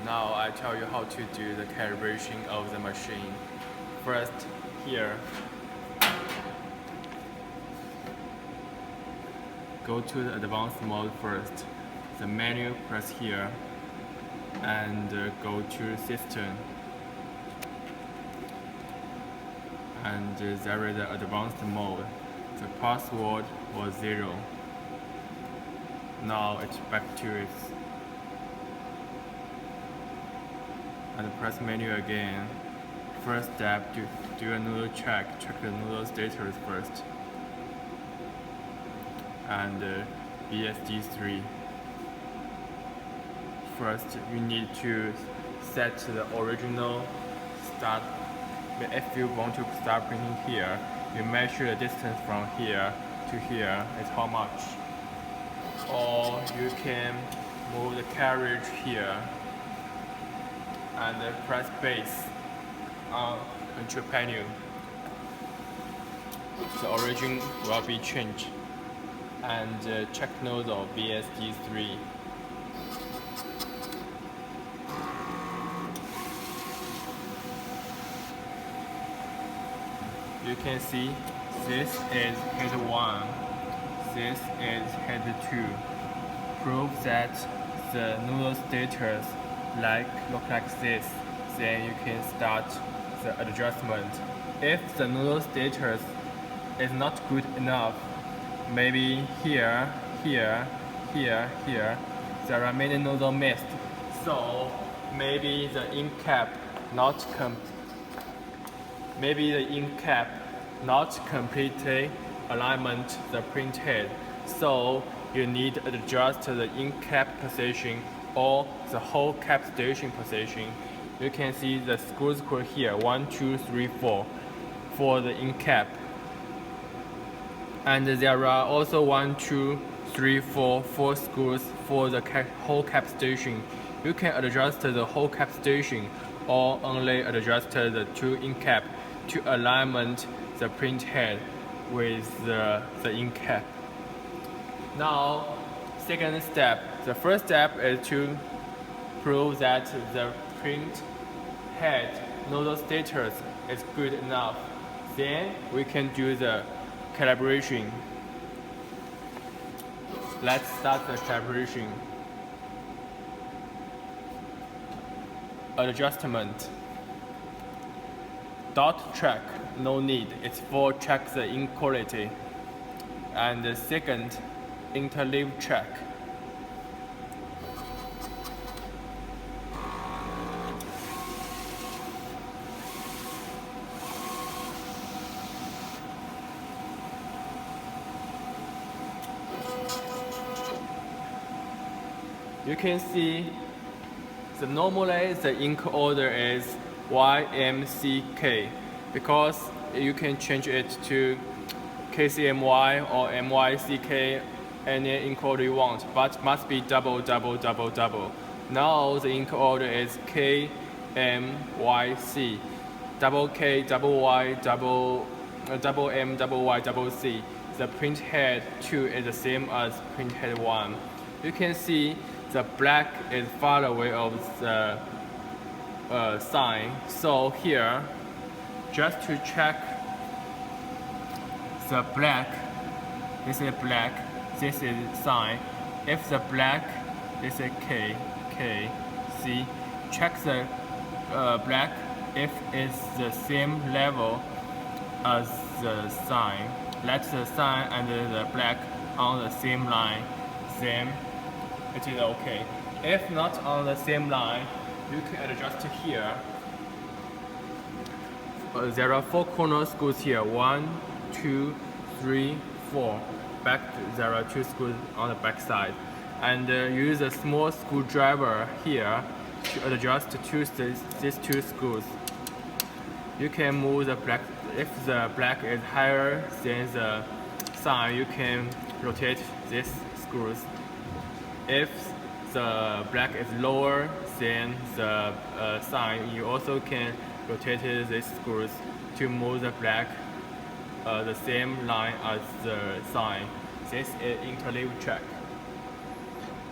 Now I tell you how to do the calibration of the machine. First, here, go to the advanced mode first. The menu, press here, and go to system. And there is the advanced mode. The password was 0. Now it's back to it. And press menu again. First step, do a noodle check. Check the noodle status first. And BSD3. First, you need to set the original start. If you want to start printing here, you measure the distance from here to here is how much. Or you can move the carriage here and press base on control panel. The origin will be changed. And check nozzle BSD3. You can see this is head 1, this is head 2. Prove that the noodle status look like this, then you can start the adjustment. If the noodle status is not good enough, maybe here, there are many nozzle missed. So maybe the ink cap not completely alignment the printhead. So you need to adjust the ink cap position or the whole cap station position. You can see the screws here, 1, 2, 3, 4 for the ink cap. And there are also 1, 2, 3, 4 screws for the whole cap station. You can adjust the whole cap station or only adjust the 2 ink cap to alignment the printhead with the ink cap. Now, second step. The first step is to prove that the printhead nozzle status is good enough. Then we can do the calibration. Let's start the calibration. Adjustment. Dot track, no need. It's for check the ink quality. And the second, interleaved track. You can see normally the ink order is YMCK because you can change it to KCMY or MYCK, any ink order you want, but must be double. Now the ink order is KMYC, double K, double Y, double M, double Y, double C. The printhead 2 is the same as printhead 1. You can see the black is far away of the sign. So here, just to check the black, this is black, this is sign. If the black, this is K, C. Check the black if it's the same level as the sign. Let the sign and the black on the same line, then it is okay. If not on the same line, you can adjust here. There are 4 corner screws here. 1, 2, 3, 4. Back, there are 2 screws on the back side. And use a small screwdriver here to adjust these 2 screws. You can move the black. If the black is higher than the sign, you can rotate these screws. If the black is lower than the sign, you also can rotate these screws to move the black the same line as the sign. This is interleaved track.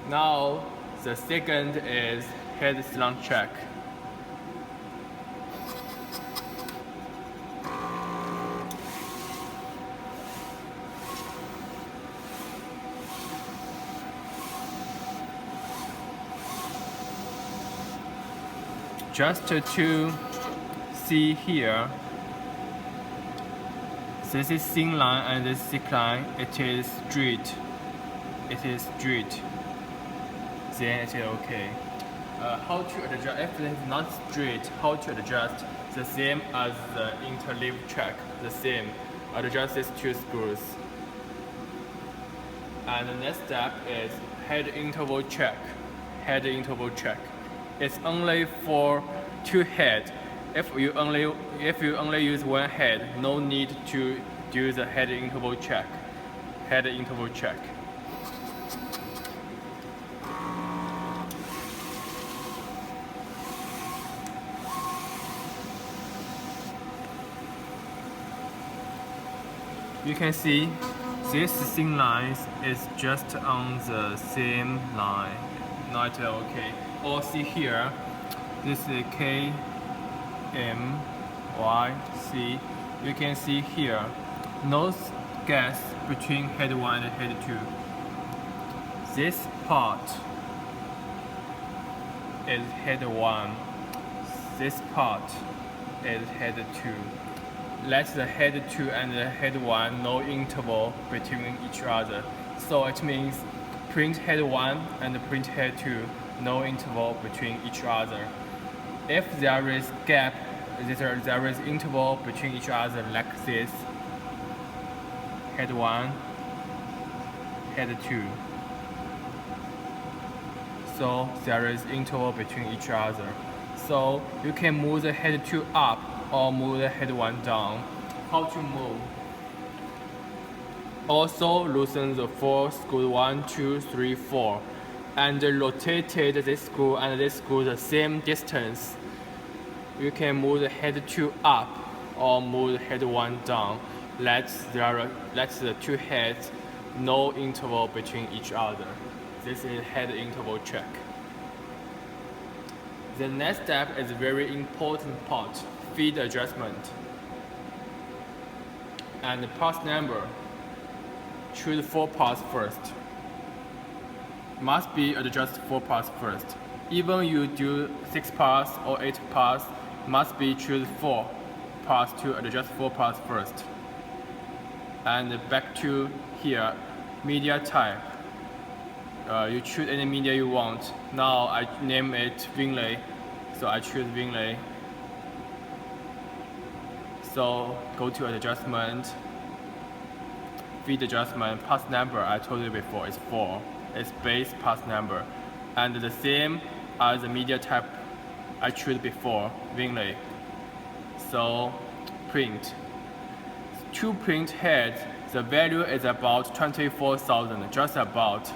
Now the second is head slant check. Just to see here, this is thin line and this thick line, it is straight. It is straight. Then it is okay. How to adjust, if it is not straight, how to adjust? The same as the interleaved check, the same. Adjust these two screws. And the next step is head interval check. Head interval check. It's only for two heads. If you only use one head, no need to do the head interval check. Head interval check. You can see this thin line is just on the same line. Not okay. Or see here, this is K, M, Y, C. You can see here, no gas between head 1 and head 2. This part is head 1. This part is head 2. Let the head 2 and the head 1 no interval between each other. So it means print head 1 and print head 2, no interval between each other. If there is gap, there is interval between each other like this, head 1, head 2. So there is interval between each other. So you can move the head 2 up or move the head 1 down. How to move? Also loosen the 4 screws 1, 2, 3, 4 and rotate this screw and this screw the same distance. You can move the head 2 up or move the head 1 down. Let the two heads no interval between each other. This is head interval check. The next step is a very important part, feed adjustment. And the pass number. Choose 4 pass first. Must be adjust 4 pass first. Even you do 6 pass or 8 pass, must be choose 4 pass to adjust 4 pass first. And back to here, media type. You choose any media you want. Now I name it Winley, so I choose Winley. So go to adjustment, feed adjustment, pass number. I told you before, it's 4. It's base pass number, and the same as the media type I choose before, Winley. So print. To print heads, the value is about 24,000, just about.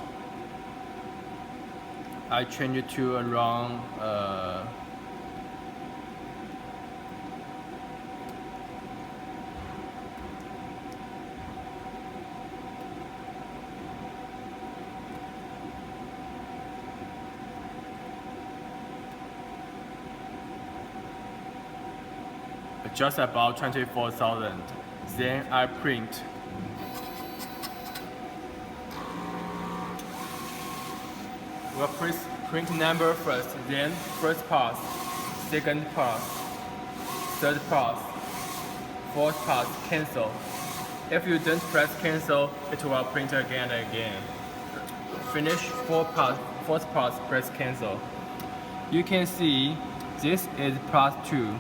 I change it to around just about 24,000. Then I print. We'll print number first, then first pass, second pass, third pass, fourth pass, cancel. If you don't press cancel, it will print again and again. Finish fourth pass, press cancel. You can see this is pass 2.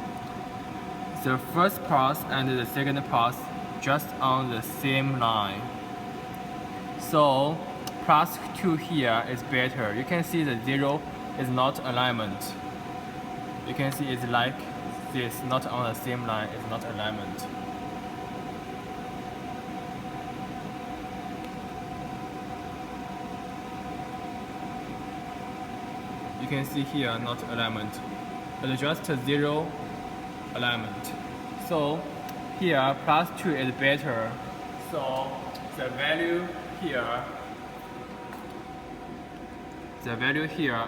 The first pass and the second pass just on the same line. So pass 2 here is better. You can see the 0 is not alignment. You can see it's like this, not on the same line, it's not alignment. You can see here, not alignment. Adjust 0 alignment. So here plus 2 is better. So the value here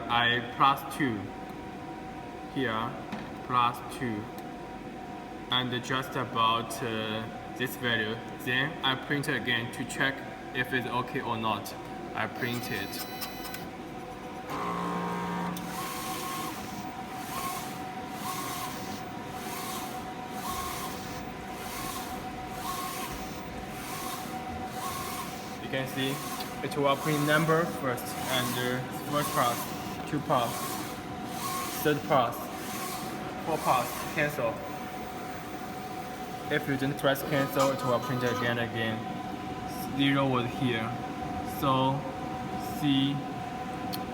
I plus 2. here plus 2 and just about this value. Then I print again to check if it's okay or not. I print it. You can see it will print number first and first pass, 2 pass, third pass, 4 pass, cancel. If you didn't press cancel, it will print again and again. 0 was here. So see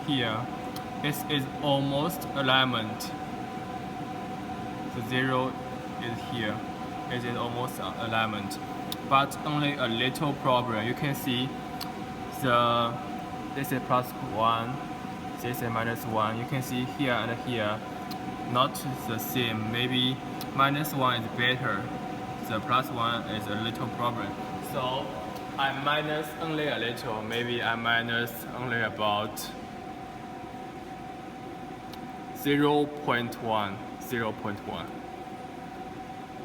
here, it is almost alignment. The 0 is here. It is almost alignment, but only a little problem. You can see this is plus 1, this is minus 1. You can see here and here, not the same. Maybe minus 1 is better. The plus 1 is a little problem. So I minus only a little. Maybe I minus only about 0.1, 0.1.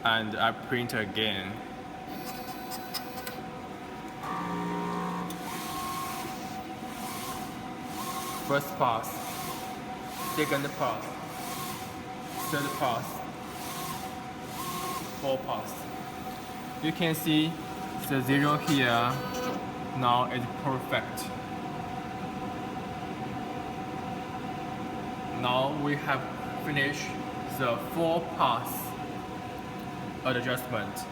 And I print again. First pass, second pass, third pass, 4 pass. You can see the 0 here now is perfect. Now we have finished the 4 pass adjustment.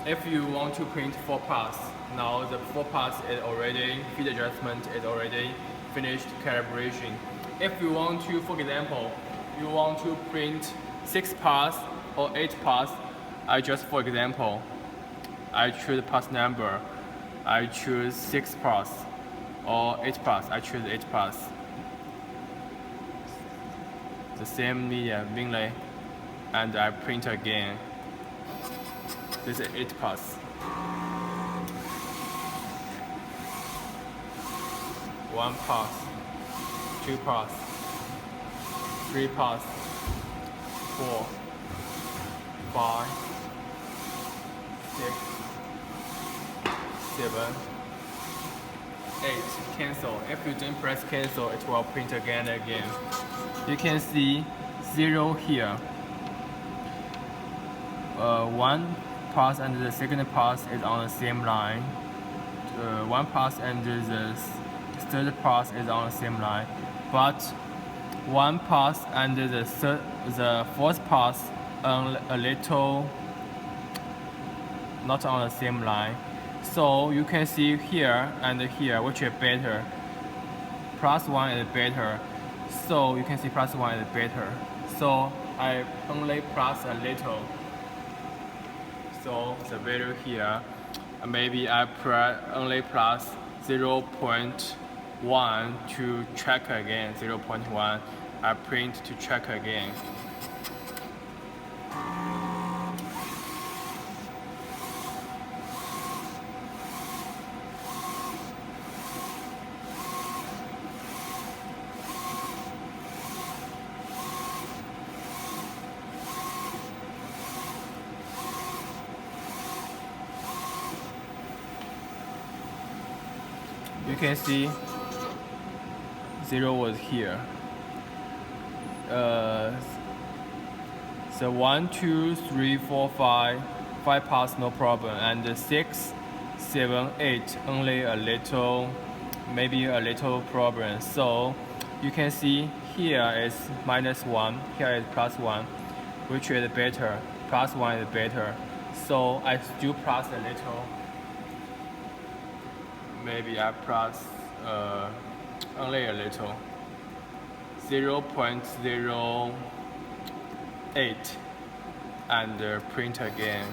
If you want to print 4 pass, now the 4 pass is already, feed adjustment is already finished calibration. If you want to, for example, you want to print 6 pass or 8 pass, I just, for example, I choose pass number. I choose 6 pass or 8 pass. I choose 8 pass. The same media, Winley, and I print again. This is 8 pass. 1 pass, 2 pass, 3 pass, 4, 5, 6, 7, 8. Cancel. If you don't press cancel, it will print again and again. You can see 0 here. 1 pass and the second pass is on the same line. 1 pass and the third pass is on the same line, but 1 pass and the fourth pass a little not on the same line. So you can see here and here which is better. Plus 1 is better. So you can see plus 1 is better. So I only plus a little. So the value here, maybe I only plus 0.1 to check again. 0.1 I print to check again. You can see 0 was here. So 1, 2, 3, 4, 5 pass no problem, and 6, 7, 8 only a little, maybe a little problem. So you can see here is minus 1, here is plus 1, which is better. Plus 1 is better. So I still plus a little. Maybe I plus only a little, 0.08 and print again.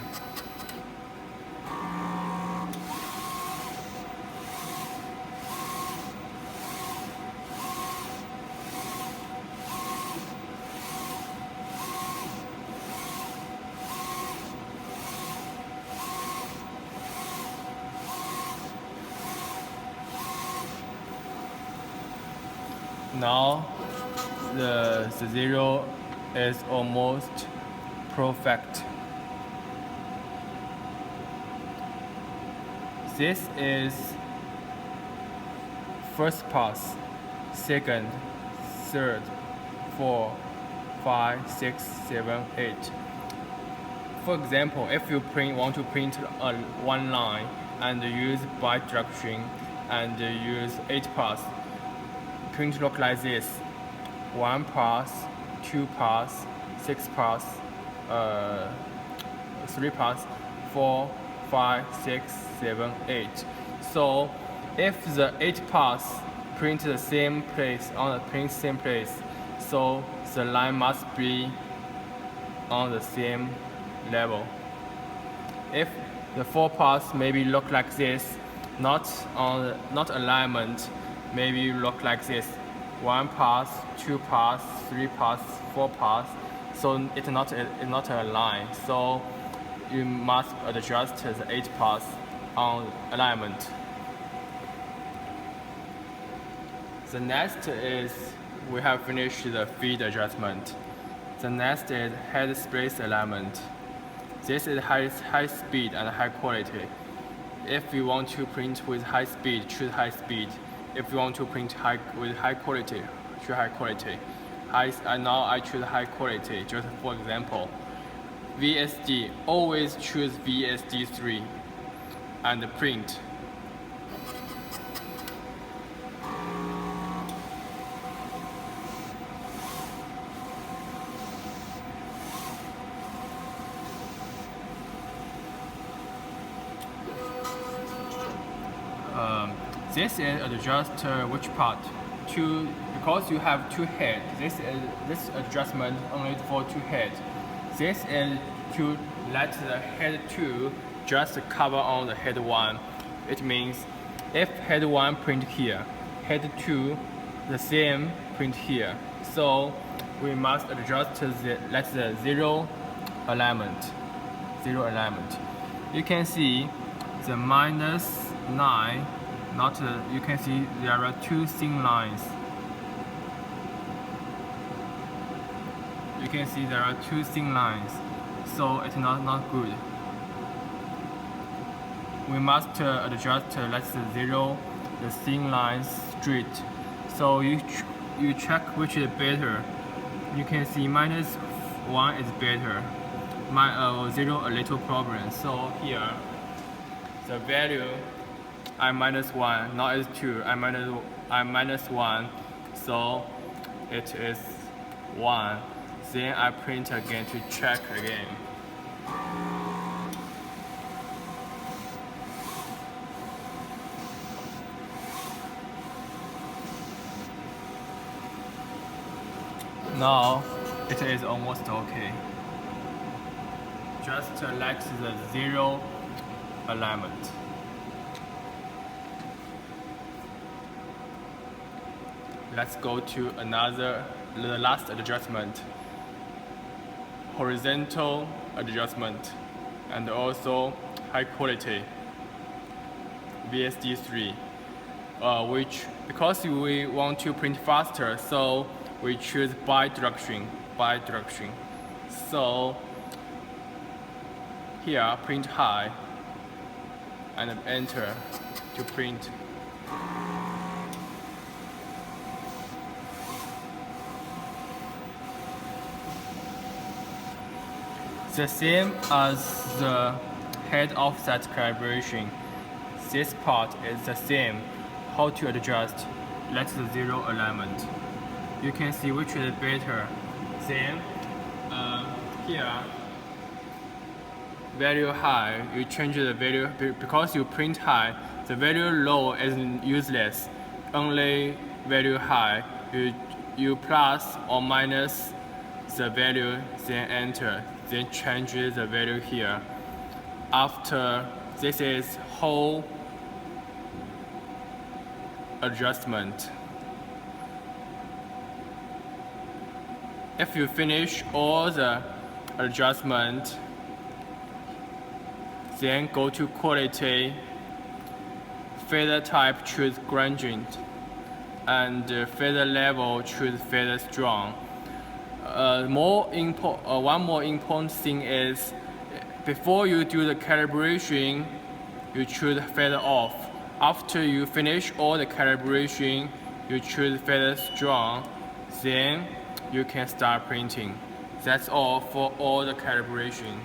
Now the 0 is almost perfect. This is first pass, second, third, 4, 5, 6, 7, 8. For example, if you want to print one line and use bidirection and use 8 pass, print look like this: 1 pass, 2 pass, 6 pass, 3 pass, 4, 5, 6, 7, 8. So if the 8 pass print the same place same place, so the line must be on the same level. If the 4 pass maybe look like this, not alignment, maybe look like this: 1 pass, 2 pass, 3 pass, 4 pass. So it's not a line. So you must adjust the 8 pass on alignment. The next is we have finished the feed adjustment. The next is head space alignment. This is high speed and high quality. If you want to print with high speed, choose high speed. If you want to print with high quality, choose high quality. Now I choose high quality. Just for example, VSD, always choose VSD3 and print. This is adjust which part? Because you have 2 heads. This adjustment only for 2 heads. This is to let the head 2 just cover on the head 1. It means if head 1 print here, head 2 the same print here. So we must adjust the zero alignment. You can see the -9. You can see there are 2 thin lines. You can see there are 2 thin lines, so it's not good. We must adjust let the thin lines straight. So you check which is better. You can see -1 is better. 0 a little problem. So here the value I -1, now it's 2. I -1, so it is 1. Then I print again to check again. Now it is almost okay. Just select the 0 alignment. Let's go to the last adjustment, horizontal adjustment, and also high quality, VSD3, which because we want to print faster, so we choose bidirection. So here print high and enter to print. The same as the head offset calibration. This part is the same. How to adjust? Let the 0 alignment. You can see which is better. Then here, value high, you change the value because you print high. The value low is useless. Only value high. You plus or minus the value, then enter. Then change the value here. After this is whole adjustment. If you finish all the adjustment, then go to quality, feather type choose gradient, and feather level choose feather strong. one more important thing is, before you do the calibration, you should fade off. After you finish all the calibration, you should fade strong. Then you can start printing. That's all for all the calibration.